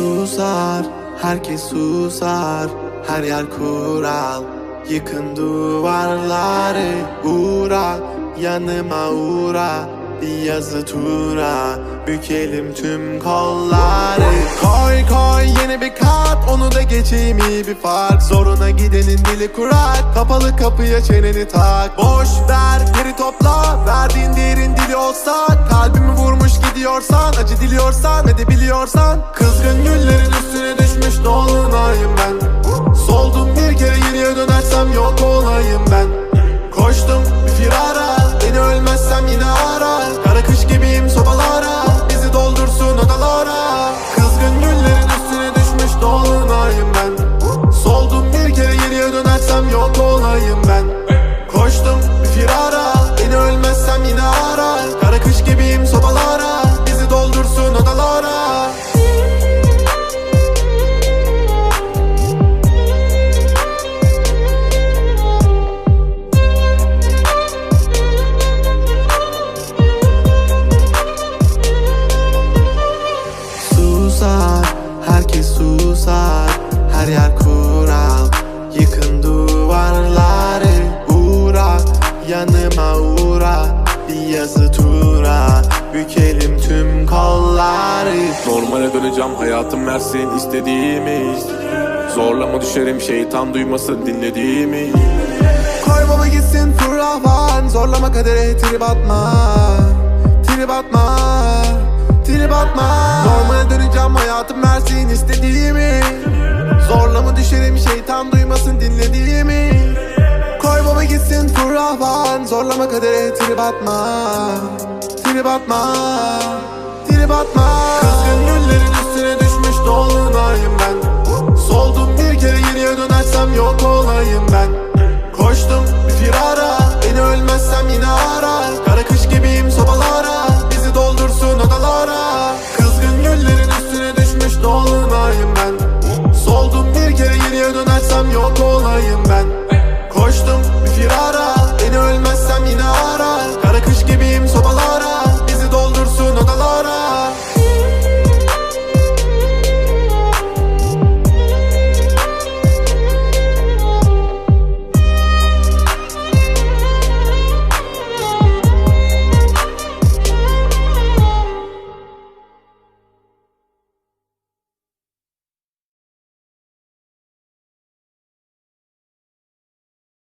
susar, herkes susar. Her yer kural, yıkın duvarları. Uğra, yanıma uğra, bir yazı tura, bükelim tüm kolları. Koy koy yeni bir kat, onu da geçeyim iyi bir fark. Zoruna gidenin dili kurak, kapalı kapıya çeneni tak. Boş ver geri topla, verdiğin değerin dili olsa. Kalbimi vurmuş gidiyorsan, acı diliyorsan ve de biliyorsan. Kızgın güllerin üstüne düşmüş dolunayım ben. Soldum bir kere geriye dönersem yok olayım ben. Koştum bir firara, beni ölmezsem yine ara. Kara kış gibiyim sobalara, bizi doldursun odalara. Kızgın güllerin üstüne düşmüş dolunayım ben. Soldum bir kere geriye dönersem yok olayım ben. Koştum bir firara, beni ölmezsem yine ara. Kara kış gibiyim sobalara, bizi doldursun odalara. Herkes susar, her yer kural, yıkın duvarları. Uğra, yanıma uğra, bir yazı tura, bükelim tüm kolları. Normale döneceğim, hayatım versin istediğimi. Zorlama düşerim, şeytan duymasın dinlediğimi. Koy baba gitsin fırlavan, zorlama kadere trip atma. Trip atma, trip atma. Normale döneceğim, hayatım versin istediğimi. Zorlama düşerim, şeytan duymasın dinlediğimi. Koy baba gitsin fırlavan, zorlama kadere trip atma. Trip atma, trip atma. Kızgın güllerin üstüne